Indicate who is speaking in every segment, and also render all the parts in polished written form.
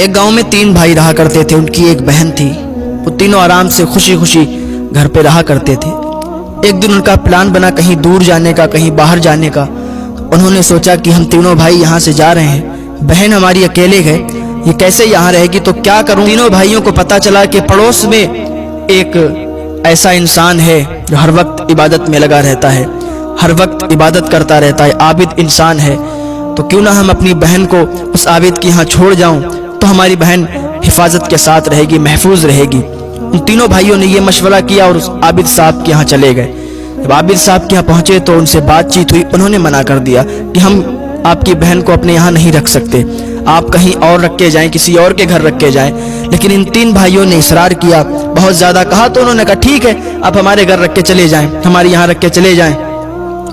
Speaker 1: ایک گاؤں میں 3 بھائی رہا کرتے تھے، ان کی ایک بہن تھی۔ وہ تینوں آرام سے خوشی خوشی گھر پہ رہا کرتے تھے۔ ایک دن ان کا پلان بنا کہیں دور جانے کا، کہیں باہر جانے کا۔ انہوں نے سوچا کہ ہم تینوں بھائی یہاں سے جا رہے ہیں، بہن ہماری اکیلے ہے، یہ کیسے یہاں رہے گی، تو کیا کروں۔ تینوں بھائیوں کو پتا چلا کہ پڑوس میں ایک ایسا انسان ہے جو ہر وقت عبادت میں لگا رہتا ہے، ہر وقت عبادت کرتا رہتا ہے، عابد انسان ہے، تو کیوں نہ ہم اپنی بہن کو اس عابد کے ہاں چھوڑ جاؤں تو ہماری بہن حفاظت کے ساتھ رہے گی، محفوظ رہے گی۔ ان تینوں بھائیوں نے یہ مشورہ کیا اور اس عابد صاحب کے ہاں چلے گئے۔ جب عابد صاحب کے یہاں پہنچے تو ان سے بات چیت ہوئی۔ انہوں نے منع کر دیا کہ ہم آپ کی بہن کو اپنے یہاں نہیں رکھ سکتے، آپ کہیں اور رکھ کے جائیں، کسی اور کے گھر رکھ کے جائیں۔ لیکن ان 3 بھائیوں نے اصرار کیا، بہت زیادہ کہا، تو انہوں نے کہا ٹھیک ہے، آپ ہمارے گھر رکھ کے چلے جائیں، ہمارے یہاں رکھ کے چلے جائیں،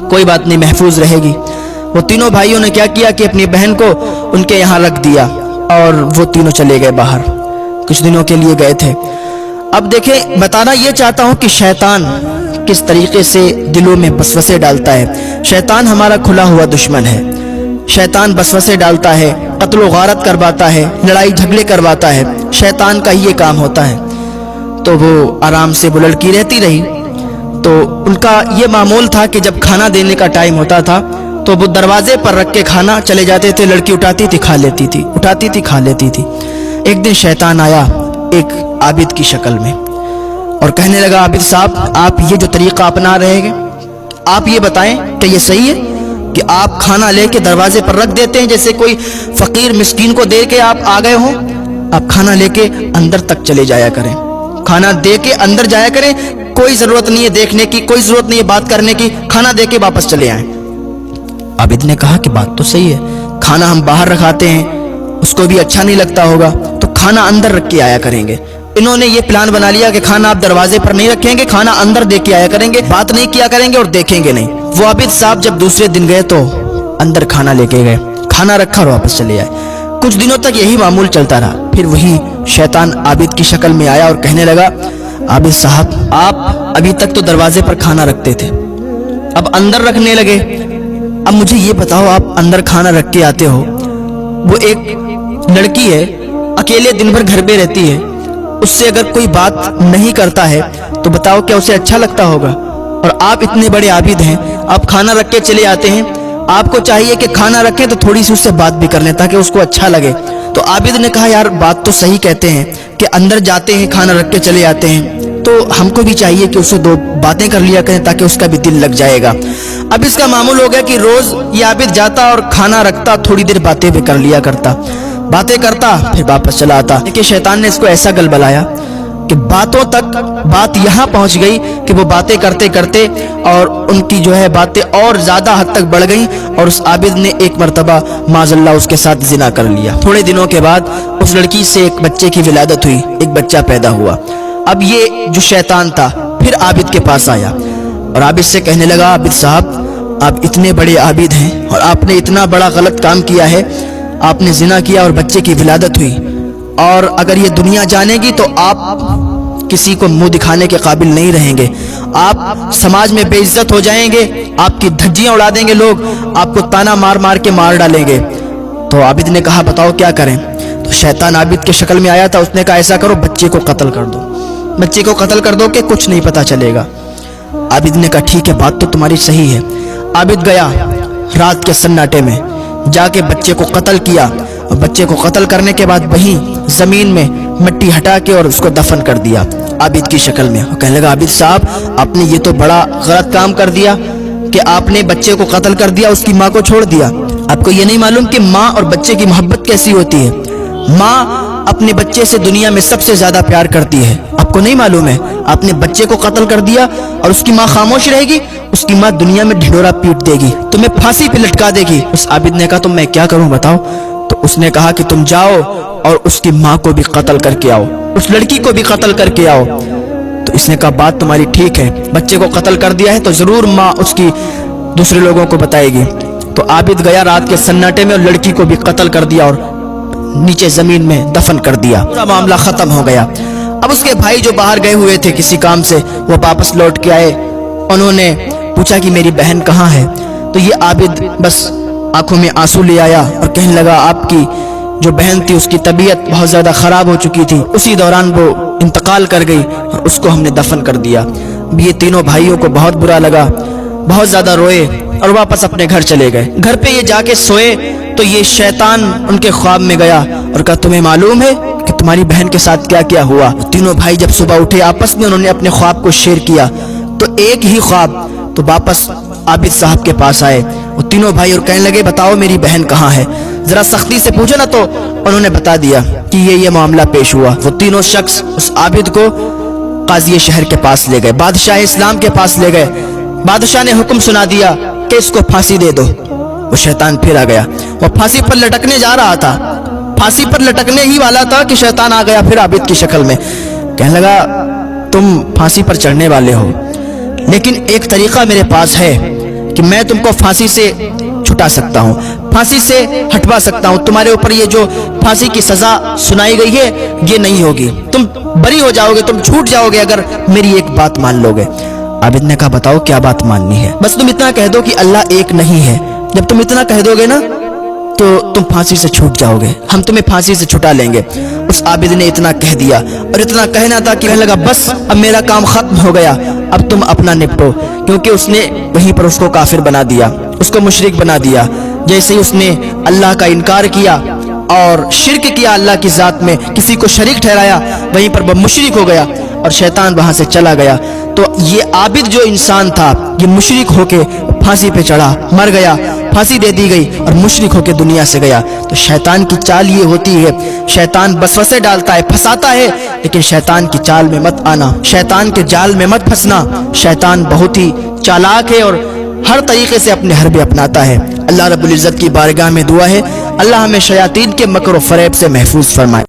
Speaker 1: کوئی بات نہیں، محفوظ رہے گی۔ وہ تینوں بھائیوں نے کیا کیا کہ اپنی بہن کو ان کے یہاں رکھ دیا اور وہ تینوں چلے گئے باہر، کچھ دنوں کے لیے گئے تھے۔ اب دیکھیں، بتانا یہ چاہتا ہوں کہ شیطان کس طریقے سے دلوں میں وسوسے ڈالتا ہے۔ شیطان ہمارا کھلا ہوا دشمن ہے۔ شیطان وسوسے ڈالتا ہے، قتل و غارت کرواتا ہے، لڑائی جھگڑے کرواتا ہے، شیطان کا یہ کام ہوتا ہے۔ تو وہ آرام سے وہ لڑکی رہتی رہی، تو ان کا یہ معمول تھا کہ جب کھانا دینے کا ٹائم ہوتا تھا تو وہ دروازے پر رکھ کے کھانا چلے جاتے تھے، لڑکی اٹھاتی تھی کھا لیتی تھی، اٹھاتی تھی کھا لیتی تھی۔ ایک دن شیطان آیا ایک عابد کی شکل میں اور کہنے لگا، عابد صاحب، آپ یہ جو طریقہ اپنا رہے ہیں، آپ یہ بتائیں کہ یہ صحیح ہے کہ آپ کھانا لے کے دروازے پر رکھ دیتے ہیں، جیسے کوئی فقیر مسکین کو دے کے آپ آ گئے ہوں، آپ کھانا لے کے اندر تک چلے جایا کریں، کھانا دے کے اندر جایا کریں، کوئی ضرورت نہیں ہے دیکھنے کی، کوئی ضرورت نہیں ہے بات کرنے کی، کھانا دے کے واپس چلے آئیں۔ عابد نے کہا کہ بات تو صحیح ہے، کھانا ہم باہر رکھاتے ہیں، اس کو بھی اچھا نہیں لگتا ہوگا، تو کھانا اندر رکھ کے آیا کریں گے۔ انہوں نے یہ پلان بنا لیا کہ کھانا آپ دروازے پر نہیں رکھیں گے، کھانا اندر دے کے آیا کریں گے، بات نہیں کیا کریں گے اور دیکھیں گے نہیں۔ وہ عابد صاحب جب دوسرے دن گئے تو اندر کھانا لے کے گئے، کھانا رکھا اور واپس چلے آئے۔ کچھ دنوں تک یہی معمول چلتا رہا۔ پھر وہی شیطان عابد کی شکل میں آیا اور کہنے لگا، عابد صاحب، آپ ابھی تک تو دروازے پر کھانا رکھتے تھے، اب اندر رکھنے لگے، اب مجھے یہ بتاؤ، آپ اندر کھانا رکھ کے آتے ہو، وہ ایک لڑکی ہے، اکیلے دن بھر گھر پہ رہتی ہے، اس سے اگر کوئی بات نہیں کرتا ہے تو بتاؤ کیا اسے اچھا لگتا ہوگا؟ اور آپ اتنے بڑے عابد ہیں، آپ کھانا رکھ کے چلے آتے ہیں، آپ کو چاہیے کہ کھانا رکھیں تو تھوڑی سی اس سے بات بھی کر لیں تاکہ اس کو اچھا لگے۔ تو عابد نے کہا، یار بات تو صحیح کہتے ہیں کہ اندر جاتے ہیں کھانا رکھ کے چلے آتے ہیں، تو ہم کو بھی چاہیے کہ اسے 2 باتیں کر لیا کریں تاکہ اس کا بھی دل لگ جائے گا۔ اب اس کا معمول ہو گیا کہ روز یہ عابد جاتا اور کھانا رکھتا، تھوڑی دیر باتیں بھی کر لیا کرتا، باتیں کرتا پھر واپس چلا آتا۔ لیکن شیطان نے اس کو ایسا گل بلایا کہ باتوں تک بات یہاں پہنچ گئی کہ وہ باتیں کرتے کرتے اور ان کی جو ہے باتیں اور زیادہ حد تک بڑھ گئیں، اور اس عابد نے ایک مرتبہ معاذ اللہ اس کے ساتھ زنا کر لیا۔ تھوڑے دنوں کے بعد اس لڑکی سے ایک بچے کی ولادت ہوئی، ایک بچہ پیدا ہوا۔ اب یہ جو شیطان تھا پھر عابد کے پاس آیا اور عابد سے کہنے لگا، عابد صاحب، آپ اتنے بڑے عابد ہیں اور آپ نے اتنا بڑا غلط کام کیا ہے، آپ نے زنا کیا اور بچے کی ولادت ہوئی، اور اگر یہ دنیا جانے گی تو آپ کسی کو منہ دکھانے کے قابل نہیں رہیں گے، آپ سماج میں بے عزت ہو جائیں گے، آپ کی دھجیاں اڑا دیں گے لوگ، آپ کو تانا مار مار کے مار ڈالیں گے۔ تو عابد نے کہا، بتاؤ کیا کریں؟ تو شیطان عابد کے شکل میں آیا تھا، اس نے کہا، ایسا کرو، بچے کو قتل کر دو، بچے کو قتل کر دو کہ کچھ نہیں پتا چلے گا۔ عابد نے کہا، ٹھیک ہے، بات تو تمہاری صحیح ہے۔ عابد گیا رات کے سناٹے میں، جا کے بچے کو قتل کیا، اور بچے کو قتل کرنے کے بعد وہیں زمین میں مٹی ہٹا کے اور اس کو دفن کر دیا عابد کی شکل میں۔ اور کہنے لگا، عابد صاحب، آپ نے یہ تو بڑا غلط کام کر دیا کہ آپ نے بچے کو قتل کر دیا، اس کی ماں کو چھوڑ دیا۔ آپ کو یہ نہیں معلوم کہ ماں اور بچے کی محبت کیسی ہوتی ہے؟ ماں اپنے بچے سے دنیا میں سب سے زیادہ پیار کرتی ہے، آپ کو نہیں معلوم ہے؟ آپ نے بچے کو قتل کر دیا اور اس کی ماں خاموش رہے گی، اس کی ماں دنیا میں ڈھڈورا پیٹ دے گی، تمہیں پھانسی پہ لٹکا دے گی۔ اس عابد نے کہا، تو میں کیا کروں بتاؤ؟ تو اس نے کہا کہ تم جاؤ اور اس کی ماں کو بھی قتل کر کے آؤ، اس لڑکی کو بھی قتل کر کے آؤ۔ تو اس نے کہا، بات تمہاری ٹھیک ہے، بچے کو قتل کر دیا ہے تو ضرور ماں اس کی دوسرے لوگوں کو بتائے گی۔ تو عابد گیا رات کے سناٹے میں اور لڑکی کو بھی قتل کر دیا اور نیچے زمین میں دفن کر دیا۔ پورا معاملہ ختم ہو گیا۔ اب اس کے بھائی جو باہر گئے ہوئے تھے کسی کام سے، وہ واپس لوٹ کے آئے، انہوں نے پوچھا کہ میری بہن کہاں ہے؟ تو یہ عابد بس آنکھوں میں آنسو لے آیا اور کہنے لگا، آپ کی جو بہن تھی اس کی طبیعت بہت زیادہ خراب ہو چکی تھی، اسی دوران وہ انتقال کر گئی اور اس کو ہم نے دفن کر دیا۔ یہ تینوں بھائیوں کو بہت برا لگا، بہت زیادہ روئے اور واپس اپنے گھر چلے گئے۔ گھر پہ یہ جا کے سوئے تو یہ شیطان ان کے خواب میں گیا اور کہا تمہیں معلوم ہے کہ تمہاری بہن کے ساتھ کیا کیا ہوا؟ تینوں بھائی جب صبح اٹھے آپس میں انہوں نے اپنے خواب کو شیئر کیا تو ایک ہی خواب، تو واپس عابد صاحب کے پاس آئے وہ تینوں بھائی اور کہنے لگے بتاؤ میری بہن کہاں ہے؟ ذرا سختی سے پوچھا نا تو انہوں نے بتا دیا کہ یہ معاملہ پیش ہوا۔ وہ تینوں شخص اس عابد کو قاضی شہر کے پاس لے گئے، بادشاہ اسلام کے پاس لے گئے۔ بادشاہ نے حکم سنا دیا کہ اس کو پھانسی دے دو۔ وہ شیطان پھر آ گیا، وہ پھانسی پر لٹکنے جا رہا تھا، پھانسی پر لٹکنے ہی والا تھا کہ شیطان آ گیا پھر عابد کی شکل میں، کہنے لگا تم پھانسی پر چڑھنے والے ہو، لیکن ایک طریقہ میرے پاس ہے کہ میں تم کو پھانسی سے چھٹا سکتا ہوں، پھانسی سے ہٹوا سکتا ہوں، تمہارے اوپر یہ جو پھانسی کی سزا سنائی گئی ہے یہ نہیں ہوگی، تم بری ہو جاؤ گے، تم چھوٹ جاؤ گے اگر میری ایک بات مان لو گے۔ عابد نے کہا بتاؤ کیا بات ماننی ہے؟ بس تم اتنا کہہ دو کہ اللہ ایک نہیں ہے، جب تم اتنا کہہ دو گے نا تو تم پھانسی سے چھوٹ جاؤ گے، ہم تمہیں پھانسی سے چھٹا لیں گے۔ اس عابد نے اتنا کہہ دیا اور اتنا کہنا تھا کہ کہنے لگا بس اب میرا کام ختم ہو گیا، اب تم اپنا نپٹو، کیونکہ اس نے وہیں پر اس کو کافر بنا دیا، اس کو مشرک بنا دیا۔ جیسے ہی اس نے اللہ کا انکار کیا اور شرک کیا، اللہ کی ذات میں کسی کو شریک ٹھہرایا، وہیں پر وہ مشرک ہو گیا اور شیطان وہاں سے چلا گیا۔ تو یہ عابد جو انسان تھا یہ مشرک ہو کے پھانسی پہ چڑھا، مر گیا، پھانسی دے دی گئی اور مشرک ہو کے دنیا سے گیا۔ تو شیطان کی چال یہ ہوتی ہے، شیطان وسوسے ڈالتا ہے، پھنساتا ہے، لیکن شیطان کی چال میں مت آنا، شیطان کے جال میں مت پھنسنا۔ شیطان بہت ہی چالاک ہے اور ہر طریقے سے اپنے حربے اپناتا ہے۔ اللہ رب العزت کی بارگاہ میں دعا ہے اللہ ہمیں شیاطین کے مکر و فریب سے محفوظ فرمائے۔